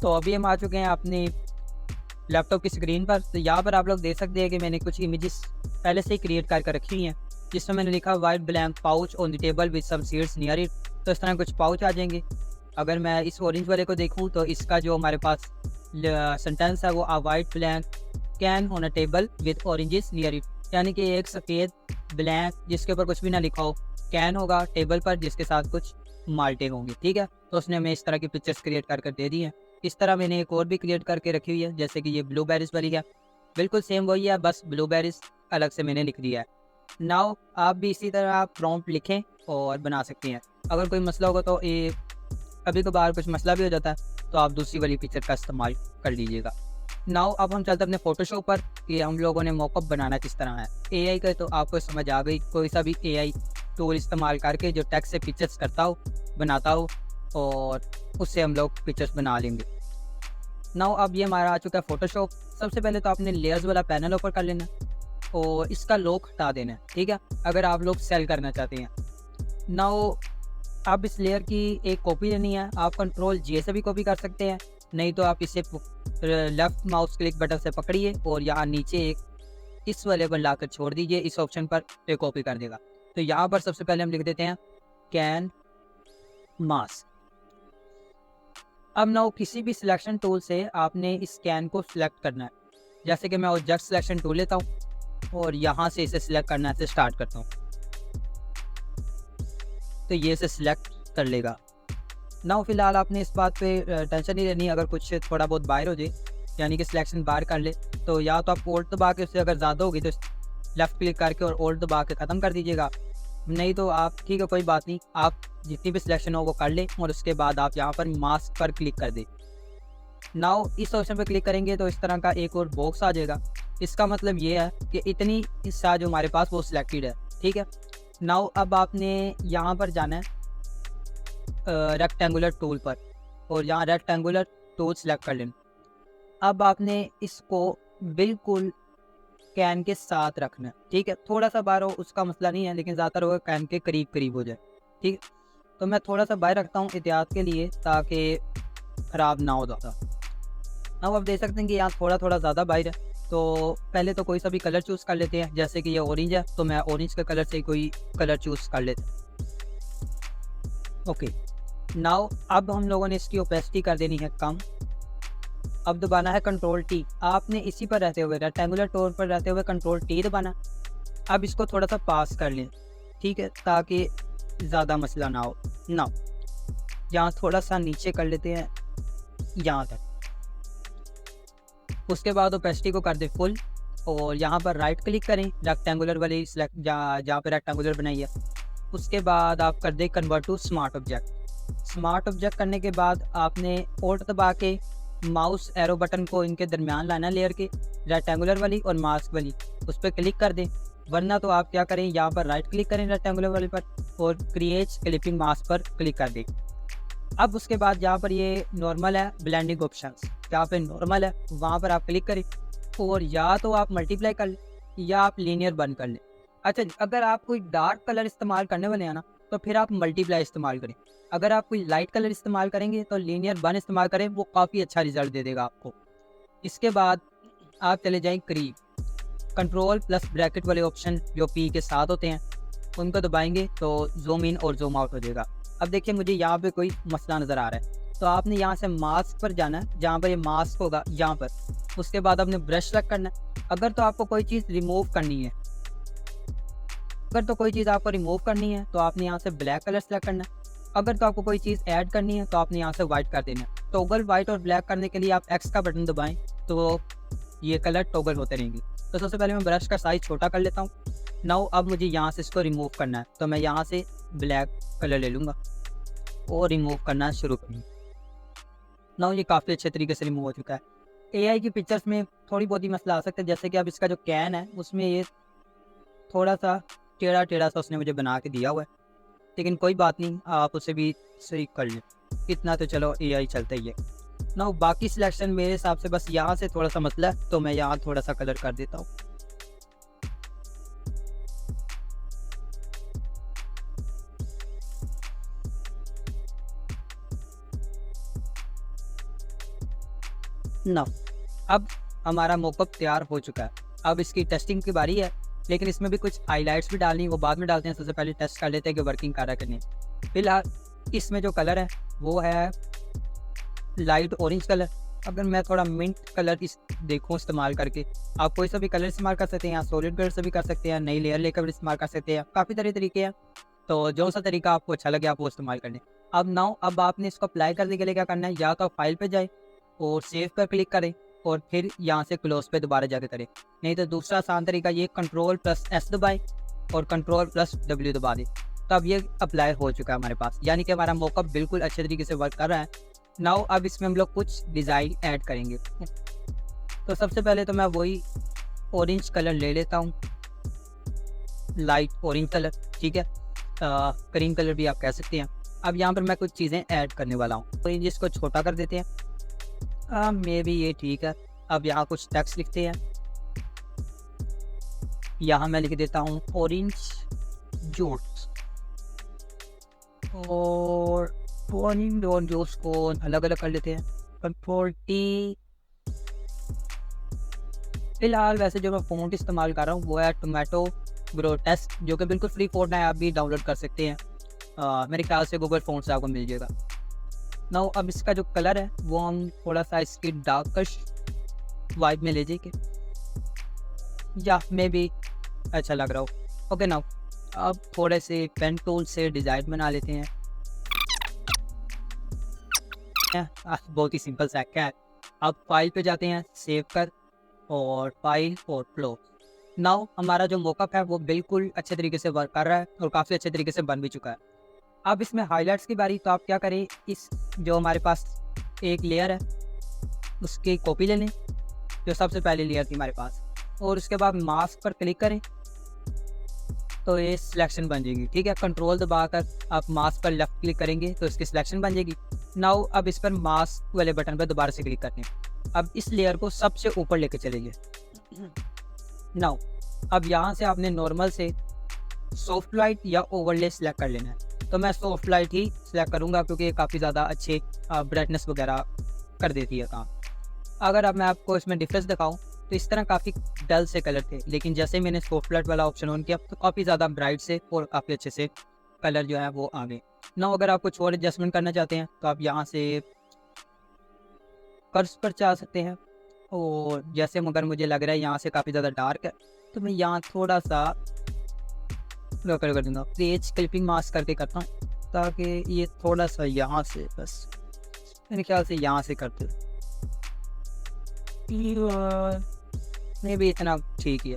तो अभी हम आ चुके हैं अपनी लैपटॉप की स्क्रीन पर। तो यहाँ पर आप लोग देख सकते हैं कि मैंने कुछ इमेजेस पहले से ही क्रिएट करके रखी हुई हैं, जिसमें मैंने लिखा white blank pouch on the table with some seeds near it. तो इस तरह कुछ पाउच आ जाएंगे। अगर मैं इस ऑरेंज वाले को देखूँ तो इसका जो हमारे पास सेंटेंस है वो a white blank can on a table with oranges near it, यानी कि एक सफ़ेद ब्लैंक जिसके ऊपर कुछ भी ना लिखा हो, कैन होगा टेबल पर जिसके साथ कुछ माल्टे होंगे। ठीक है, तो उसने हमें इस तरह की पिक्चर्स क्रिएट कर दे दी है। इस तरह मैंने एक और भी क्रिएट करके रखी हुई है, जैसे कि ये ब्लूबेरीज वाली है, बिल्कुल सेम वही है, बस ब्लूबेरीज अलग से मैंने लिख दिया है। नाउ आप भी इसी तरह आप प्रॉम्प्ट लिखें और बना सकते हैं। अगर कोई मसला होगा तो ये कभी कभार कुछ मसला भी हो जाता है, तो आप दूसरी वाली पिक्चर का इस्तेमाल कर लीजिएगा। नाउ अब हम चलते हैं अपने फोटोशॉप पर कि हम लोगों ने मॉकअप बनाना किस तरह है। एआई का तो आपको समझ आ गई, कोई सा भी एआई टूल इस्तेमाल करके जो टेक्स्ट से पिक्चर्स करता हो, बनाता हो, और उससे हम लोग पिक्चर्स बना लेंगे। नाउ अब ये हमारा आ चुका है फोटोशॉप। सबसे पहले तो आपने लेयर्स वाला पैनल ओपन कर लेना है और इसका लॉक हटा देना है। ठीक है, अगर आप लोग सेल करना चाहते हैं। नाउ आप इस लेयर की एक कॉपी लेनी है, आप कंट्रोल जे से भी कॉपी कर सकते हैं, नहीं तो आप इसे लेफ्ट माउस क्लिक बटन से पकड़िए और यहाँ नीचे एक इस वाले पर लाकर छोड़ दीजिए, इस ऑप्शन पर ये कॉपी कर देगा। तो यहाँ पर सबसे पहले हम लिख देते हैं कैन मास्क। अब नाउ किसी भी सिलेक्शन टूल से आपने इस कैन को सिलेक्ट करना है, जैसे कि मैं ऑब्जेक्ट सिलेक्शन टूल लेता हूँ और यहाँ से इसे सिलेक्ट करना से स्टार्ट करता हूँ, तो ये इसे सिलेक्ट कर लेगा। नाउ फिलहाल आपने इस बात पे टेंशन नहीं लेनी, अगर कुछ थोड़ा बहुत बाहर हो जाए, यानी कि सिलेक्शन बाहर कर ले, तो या तो आप ओल्ट दबा के उससे अगर ज़्यादा होगी तो लेफ़्ट क्लिक करके और ओल्ट दबा के ख़त्म कर दीजिएगा। नहीं तो आप ठीक है, कोई बात नहीं, आप जितनी भी सिलेक्शन हो वो कर लें और उसके बाद आप यहाँ पर मास्क पर क्लिक कर दें। नाउ इस ऑप्शन पर क्लिक करेंगे तो इस तरह का एक और बॉक्स आ जाएगा। इसका मतलब ये है कि इतनी हिस्सा जो हमारे पास वो सिलेक्टेड है। ठीक है, नाउ अब आपने यहाँ पर जाना है रेक्टेंगुलर टूल पर और यहाँ रेक्टेंगुलर टूल सेलेक्ट कर लेना। अब आपने इसको बिल्कुल कैन के साथ रखना है। ठीक है, थोड़ा सा बाहर हो उसका मसला नहीं है, लेकिन ज़्यादातर होगा कैन के करीब करीब हो जाए। ठीक है, तो मैं थोड़ा सा बाहर रखता हूँ एहतियात के लिए, ताकि ख़राब ना हो ज़्यादा। अब आप देख सकते हैं कि यहाँ थोड़ा थोड़ा ज़्यादा बाहर है, तो पहले तो कोई सा भी कलर चूज़ कर लेते हैं। जैसे कि ये ऑरेंज है, तो मैं ऑरेंज के कलर से कोई कलर चूज़ कर लेता हूँ। ओके, नाउ अब हम लोगों ने इसकी ओपेसिटी कर देनी है कम। अब दबाना है कंट्रोल टी। आपने इसी पर रहते हुए रेक्टेंगुलर टूल पर रहते हुए कंट्रोल टी दबाना। अब इसको थोड़ा सा पास कर लें, ठीक है, ताकि ज़्यादा मसला ना हो। नाउ यहाँ थोड़ा सा नीचे कर लेते हैं, यहाँ तक। उसके बाद ओपेसिटी को कर दे फुल और यहाँ पर राइट क्लिक करें रेक्टेंगुलर वाली सिलेक्ट जहाँ पे रेक्टेंगुलर बनाई है। उसके बाद आप कर दे convert to smart object. Smart object करने के बाद आपने ओल्ट दबा के माउस एरो बटन को इनके दरमियान लाना, लेयर के रेक्टेंगुलर वाली और मास्क वाली, उस पर क्लिक कर दें। वरना तो आप क्या करें, यहाँ पर राइट क्लिक करें रेक्टेंगुलर वाले पर और क्रिएट क्लिपिंग मास्क पर क्लिक कर दें। अब उसके बाद यहाँ पर ये नॉर्मल है ब्लेंडिंग ऑप्शंस, यहाँ पे नॉर्मल है, वहाँ पर आप क्लिक करें और या तो आप मल्टीप्लाई कर लें या आप लीनियर बंद कर लें। अच्छा, अगर आप कोई डार्क कलर इस्तेमाल करने वाले हैं ना, तो फिर आप मल्टीप्लाई इस्तेमाल करें। अगर आप कोई लाइट कलर इस्तेमाल करेंगे तो लीनियर बन इस्तेमाल करें, वो काफ़ी अच्छा रिजल्ट दे देगा आपको। इसके बाद आप चले जाएँ करीब, कंट्रोल प्लस ब्रैकेट वाले ऑप्शन जो पी के साथ होते हैं उनको दबाएंगे तो जूम इन और जूम आउट हो जाएगा। अब देखिए मुझे यहाँ पे कोई मसला नज़र आ रहा है, तो आपने यहाँ से मास्क पर जाना है, जहाँ पर ये मास्क होगा यहाँ पर। उसके बाद आपने ब्रश सेलेक्ट करना है। अगर तो आपको कोई चीज़ रिमूव करनी है, तो आपने यहाँ से ब्लैक कलर सेलेक्ट करना है। अगर तो आपको कोई चीज़ ऐड करनी है तो आपने यहाँ से वाइट कर देना है। टॉगल वाइट और ब्लैक करने के लिए आप एक्स का बटन दबाएं तो ये कलर टॉगल होते रहेंगे। तो सबसे पहले मैं ब्रश का साइज़ छोटा कर लेता हूँ। नाउ अब मुझे यहाँ से इसको रिमूव करना है, तो मैं यहाँ से ब्लैक कलर ले लूँगा और रिमूव करना शुरू करूँगा। नाउ ये काफ़ी अच्छे तरीके से रिमूव हो चुका है। एआई की पिक्चर्स में थोड़ी बहुत ही मसला आ सकता है, जैसे कि अब इसका जो कैन है उसमें ये थोड़ा सा टेढ़ा टेढ़ा सा उसने मुझे बना के दिया हुआ है, लेकिन कोई बात नहीं, आप उसे भी सही कर लें। इतना तो चलो एआई चलता ही है। नाउ बाकी सिलेक्शन मेरे हिसाब से बस यहाँ से थोड़ा सा मसला है, तो मैं यहाँ थोड़ा सा कलर कर देता हूँ। ना अब हमारा मॉकअप तैयार हो चुका है। अब इसकी टेस्टिंग की बारी है, लेकिन इसमें भी कुछ हाइलाइट्स भी डालनी, वो बाद में डालते हैं। सबसे पहले टेस्ट कर लेते हैं कि वर्किंग कर रहा है कि नहीं। फिलहाल इसमें जो कलर है वो है लाइट ऑरेंज कलर। अगर मैं थोड़ा मिंट कलर इस देखूँ इस्तेमाल करके, आप कोई सा भी कलर इस्तेमाल कर सकते हैं, या सॉलिड कलर से भी कर सकते हैं, नई लेयर लेकर भी इस्तेमाल कर सकते हैं। काफ़ी तरह तरीके हैं, तो जो सा तरीका आपको अच्छा लगे आप वो इस्तेमाल कर लें। अब आपने इसको अप्लाई करने के लिए क्या करना है, या तो फाइल पे जाए और सेव पर क्लिक करें और फिर यहाँ से क्लोज पे दोबारा जाके करें। नहीं तो दूसरा आसान तरीका ये Ctrl+S दबाएं और Ctrl+W दबा दें। तो अब ये अप्लाई हो चुका है हमारे पास, यानी कि हमारा मॉकअप बिल्कुल अच्छे तरीके से वर्क कर रहा है। नाउ अब इसमें हम लोग कुछ डिज़ाइन ऐड करेंगे। तो सबसे पहले तो मैं वही ऑरेंज कलर ले लेता हूँ, लाइट ऑरेंज कलर, ठीक है, क्रीम कलर भी आप कह सकते हैं। अब यहाँ पर मैं कुछ चीज़ें ऐड करने वाला हूँ, तो इसको छोटा कर देते हैं, मे बी ये ठीक है। अब यहाँ कुछ टेक्स्ट लिखते हैं, यहाँ मैं लिख देता हूँ ऑरेंज जूस, और ऑरेंज और जूस को अलग अलग कर लेते हैं। Ctrl+T। फिलहाल वैसे जो मैं फ़ॉन्ट इस्तेमाल कर रहा हूँ वो है टोमेटो ग्रोटेस्क, जो कि बिल्कुल फ्री फ़ॉन्ट है, आप भी डाउनलोड कर सकते हैं। मेरे ख्याल से गूगल फ़ॉन्ट से आपको मिल जाएगा। नाउ अब इसका जो कलर है वो हम थोड़ा सा इसकी डार्कश वाइट में ले जाएंगे, या मे भी अच्छा लग रहा हो। ओके, नाउ अब थोड़े से पेन टूल से डिज़ाइन बना लेते हैं। बहुत ही सिंपल सा है। अब फाइल पे जाते हैं, सेव कर और फाइल और क्लोज। नाउ हमारा जो मॉकअप है वो बिल्कुल अच्छे तरीके से वर्क कर रहा है और काफ़ी अच्छे तरीके से बन भी चुका है। अब इसमें हाइलाइट्स की बारी, तो आप क्या करें, इस जो हमारे पास एक लेयर है उसकी कॉपी ले लें, जो सबसे पहली लेयर थी हमारे पास, और उसके बाद मास्क पर क्लिक करें तो ये सिलेक्शन बन जाएगी, ठीक है। कंट्रोल दबाकर आप मास्क पर लेफ्ट क्लिक करेंगे तो इसकी सिलेक्शन बन जाएगी। नाउ अब इस पर मास्क वाले बटन पर दोबारा से क्लिक करते हैं। अब इस लेयर को सबसे ऊपर लेके चलेंगे। नाउ अब यहाँ से आपने नॉर्मल से सॉफ्ट लाइट या ओवरले सेलेक्ट कर लेना है। तो मैं सॉफ्ट लाइट ही सिलेक्ट करूँगा क्योंकि ये काफ़ी ज़्यादा अच्छे ब्राइटनेस वगैरह कर देती है काम। अगर अब मैं आपको इसमें डिफरेंस दिखाऊँ तो इस तरह काफ़ी डल से कलर थे, लेकिन जैसे मैंने सॉफ्ट लाइट वाला ऑप्शन ऑन किया तो काफ़ी ज़्यादा ब्राइट से और काफ़ी अच्छे से कलर जो है वो आ गए। ना अगर आप कुछ और एडजस्टमेंट करना चाहते हैं तो आप यहाँ से कर्व्स पर जा सकते हैं, और जैसे मगर मुझे लग रहा है यहाँ से काफ़ी ज़्यादा डार्क है तो मैं यहाँ थोड़ा सा कर दूँगा, पेज क्लिपिंग मास्क करके करता हूँ ताकि ये थोड़ा सा यहाँ से, बस मेरे ख्याल से यहाँ से करते मे भी इतना ठीक है।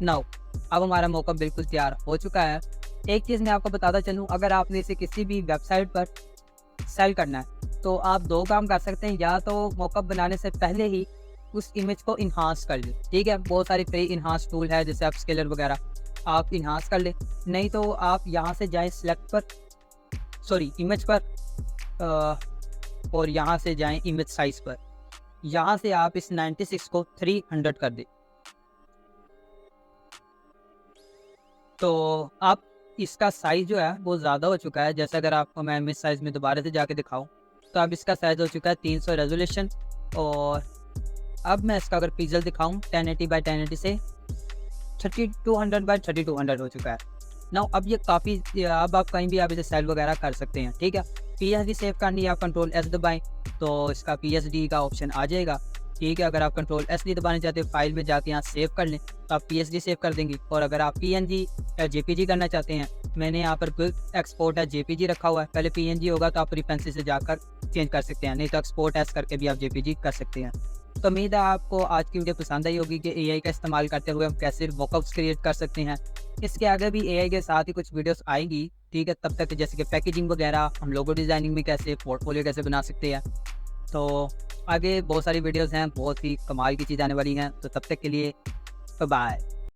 नाउ अब हमारा मॉकअप बिल्कुल तैयार हो चुका है। एक चीज़ मैं आपको बताता चलूँ, अगर आपने इसे किसी भी वेबसाइट पर सेल करना है तो आप दो काम कर सकते हैं, या तो मॉकअप बनाने से पहले ही उस इमेज को इन्हांस कर लें, ठीक है। बहुत सारे फ्री इन्हांस टूल है जैसे आप स्केलर वगैरह, आप इन्हांस कर लें। नहीं तो आप यहाँ से जाएँ सिलेक्ट पर, सॉरी इमेज पर, और यहाँ से जाएँ इमेज साइज़ पर। यहाँ से आप इस 96 को 300 कर दें। तो आप इसका साइज़ जो है वो ज़्यादा हो चुका है। जैसे अगर आपको मैं इमेज साइज़ में दोबारा से जाके दिखाऊं तो अब इसका साइज़ हो चुका है 300 रेजोल्यूशन, और अब मैं इसका अगर पिक्सल दिखाऊं 1080x1080 से 3200x3200 हो चुका है। ना अब ये काफ़ी, अब आप कहीं भी आप इसे सेल वगैरह कर सकते हैं, ठीक है। PSD सेव करनी है, आप Ctrl+S दबाएं तो इसका PSD का ऑप्शन आ जाएगा, ठीक है। अगर आप Ctrl+SD दबाना चाहते हैं फाइल में जाके यहाँ सेव कर लें तो आप PSD सेव कर देंगे। और अगर आप PNG या JPG करना चाहते हैं, मैंने यहाँ पर क्विक एक्सपोर्ट है JPG रखा हुआ है, पहले PNG होगा तो आप प्रेफरेंसेस से जाकर चेंज कर सकते हैं, नहीं तो एक्सपोर्ट एस करके भी आप JPG कर सकते हैं। तो उम्मीद है आपको आज की वीडियो पसंद आई होगी कि AI का इस्तेमाल करते हुए हम कैसे मॉकअप्स क्रिएट कर सकते हैं। इसके आगे भी AI के साथ ही कुछ वीडियोस आएंगी, ठीक है। तब तक जैसे कि पैकेजिंग वगैरह, हम लोगो डिज़ाइनिंग भी कैसे, पोर्टफोलियो कैसे बना सकते हैं, तो आगे बहुत सारी वीडियोस हैं, बहुत ही कमाल की चीज़ आने वाली हैं। तो तब तक के लिए बाय।